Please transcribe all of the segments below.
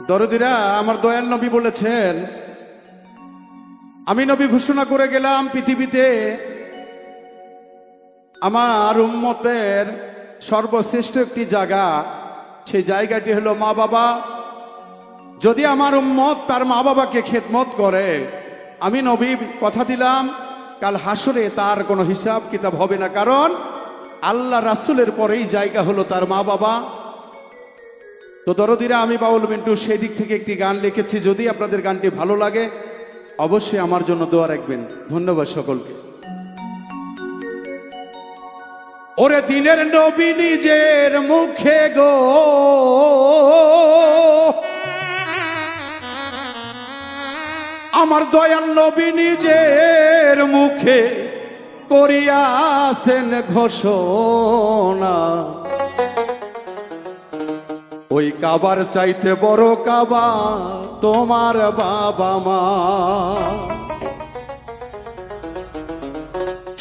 দরদিরা, আমার দয়াল নবী বলেছেন, আমি নবী ঘোষণা করে গেলাম পৃথিবীতে আমার উম্মতের সর্বশ্রেষ্ঠ একটি জায়গা, সেই জায়গাটি হলো মা বাবা। যদি আমার উম্মত তার মা বাবাকে খেদমত করে, আমি নবী কথা দিলাম কাল হাসরে তার কোনো হিসাব কিতাব হবে না, কারণ আল্লাহ রাসূলের পরেই জায়গা হলো তার মা বাবা। তো দরদিরা, আমি বাউল মিন্টু সেই দিক থেকে একটি গান লিখেছি, যদি আপনাদের গানটি ভালো লাগে অবশ্যই আমার জন্য দোয়া রাখবেন। ধন্যবাদ সকলকে। ওরে দিনের নবী নিজের মুখে গো আমার দয়াল নবী নিজের মুখে করিয়াছেন ঘোষণা, ওই কাবার চাইতে বড় কাবা তোমার বাবা মা।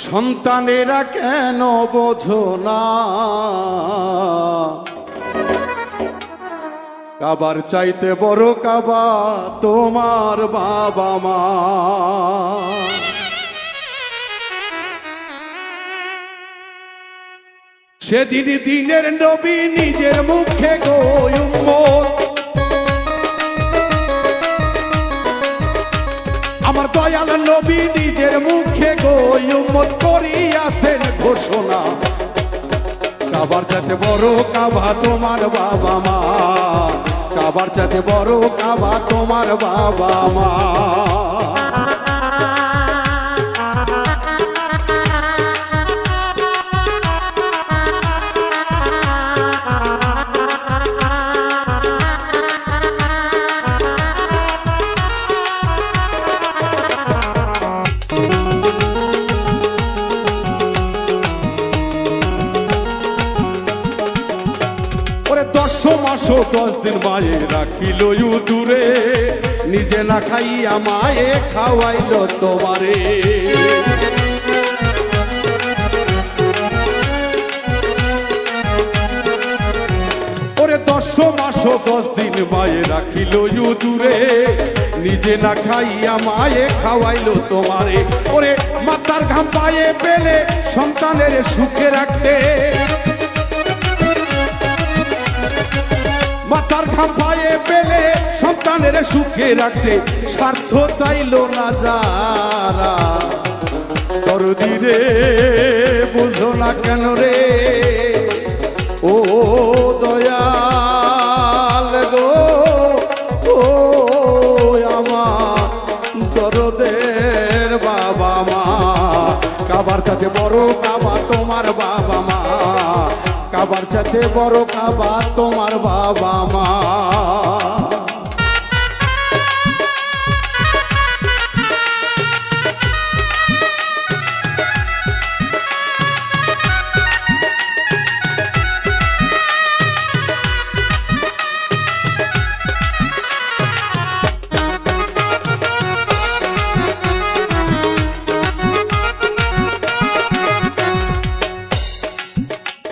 সন্তানেরা কেন বোঝো না, কাবার চাইতে বড় কাবা তোমার বাবা মা। সেদিন দিনের নবী নিজের মুখে গো উম্মত, আমার দয়াল নবী নিজের মুখে গো উম্মত করিয়াছেন ঘোষণা, কাবার চাইতে বড় কাবা তোমার বাবা মা, কাবার চাইতে বড় কাবা তোমার বাবা মা। মাসো 10 দিন মায়ে রাখিল দূরে, নিজে না খাইয়া মায়ে খাওয়াইল তোমারে। ওরে 10 মাসো 10 দিন মায়ে রাখিল দূরে, নিজে না খাইয়া মায়ে খাওয়াইল তোমারে। ওরে মাতার ঘাম পায়ে পেলে সন্তানের সুখে রাখতে, মাতার ঘাম পায়ে পেলে সন্তানের সুখে রাখতে, স্বার্থ চাইল না যারা। দরদি রে বুঝো না কেন রে ও দয়াল গো, ও আমার দরদের বাবা মা। কাবার চাইতে বড় কাবা তোমার বাবা মা, কাবার চাইতে বড় কাবা তোমার বাবা মা।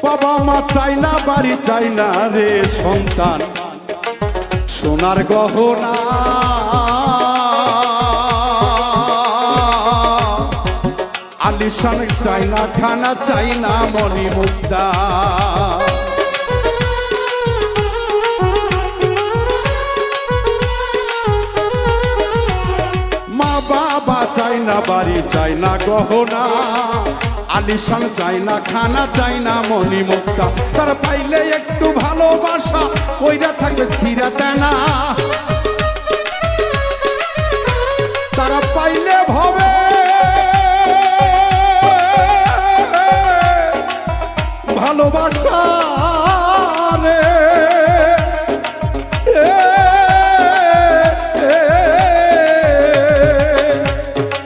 বাবা মা চাই না বাড়ি চাই না রে সন্তান সোনার গহনা, আলিশান চাই না খানা চাই না মণি মুক্তা। মা বাবা চাই না বাড়ি চাই না গহনা, আলিশান চাই না খানা চাই না মণি মুক্তা। তারা পাইলে একটু ভালোবাসা কইরা থাকবে সিরা তেনা, তারা পাইলে ভবে ভালোবাসা রে।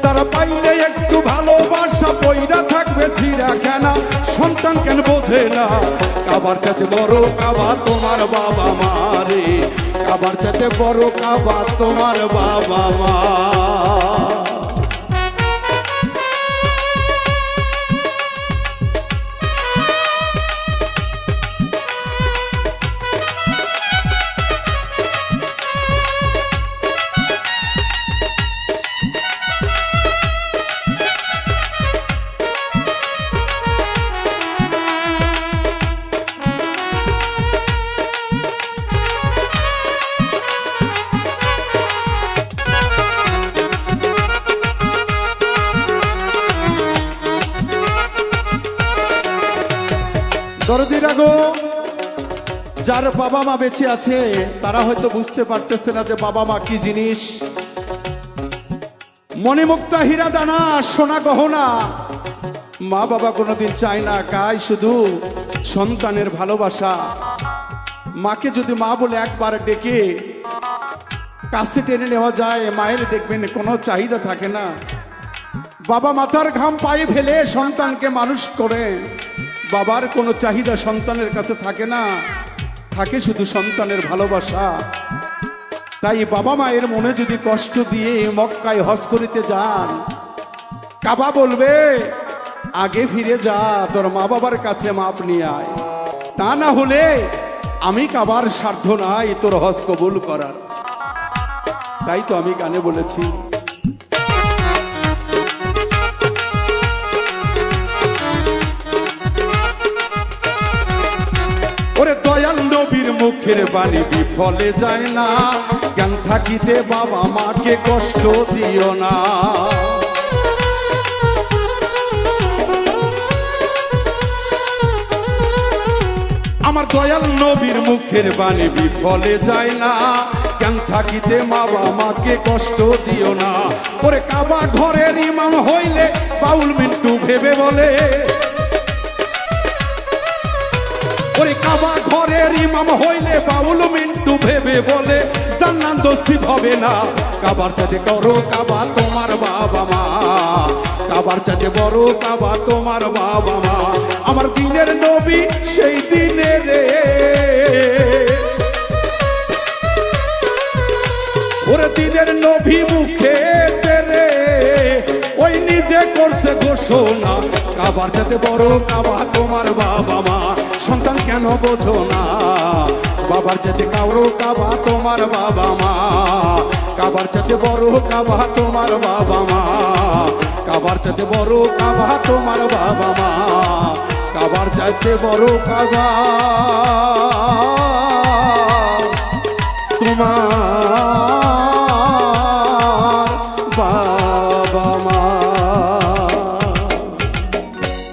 তারা পাইলে একটু ভালোবাসা পইরা থাকবে ছিড়া কেনা, সন্তান কেন বোঝে না কাবার চাইতে বড় কাবা তোমার বাবা মা রে, কাবার চাইতে বড় কাবা তোমার বাবা মা। বন্ধুরা গো, যার বাবা মা বেঁচে আছে তারা হয়তো বুঝতে পারতেছে না যে বাবা মা কি জিনিস। মণিমুক্তা হীরা দানা সোনা গহনা মা বাবা কোনোদিন চায় না, কায় শুধু সন্তানের ভালোবাসা। মাকে যদি মা বলে একবার ডেকে কাছে টেনে নেওয়া যায়, মায়ের দেখবেন কোনো চাহিদা থাকে না। বাবা মাথার ঘাম পায়ে ফেলে সন্তানকে মানুষ করে, বাবার কোনো চাহিদা সন্তানের কাছে থাকে না, থাকে শুধু সন্তানের ভালোবাসা। তাই বাবা মায়ের মনে যদি কষ্ট দিয়ে মক্কায় হজ করিতে যান, কাবা বলবে আগে ফিরে যা, তোর মা বাবার কাছে মাপ নিয়ে আয়, তা না হলে আমি কাবার সাধ্য নাই তোর হজ কবুল করার। তাই তো আমি গানে বলেছি, ওরে দয়াল নবীর মুখের বাণী বিফলে যায় না, জ্ঞান থাকিতে বাবা মাকে কষ্ট দিও না। আমার দয়াল নবীর মুখের বাণী বিফলে যায় না, জ্ঞান থাকিতে মা বাবা মাকে কষ্ট দিও না। ওরে কাবা ঘরের ইমাম হইলে বাউল মিন্টু ভেবে বলে, ওরে কাবা ঘরের ইমাম হইলে বাউল মিন্টু ভেবে বলে, জান্নাত নসিব হবে না। কাবার চাঁদে করো কাবা তোমার বাবা মা, কাবার চাঁদে বড় কাবা তোমার বাবা মা। আমার দিনের নবী সেই দিনে রে, ওরে দিনের নবী মুখে রে, ওই নিজে করছে ঘোষণা, কাবার চাঁদে বড় কাবা তোমার বাবা মা। সন্তান কেন বোঝো না, বাবার চাইতে কাউরো কাবা তোমার বাবা মা, কাবার চাইতে বড় কাবা তোমার বাবা মা, কাবার চাইতে বড় কাবা তোমার বাবা মা, কাবার চাইতে বড় কাবা তোমার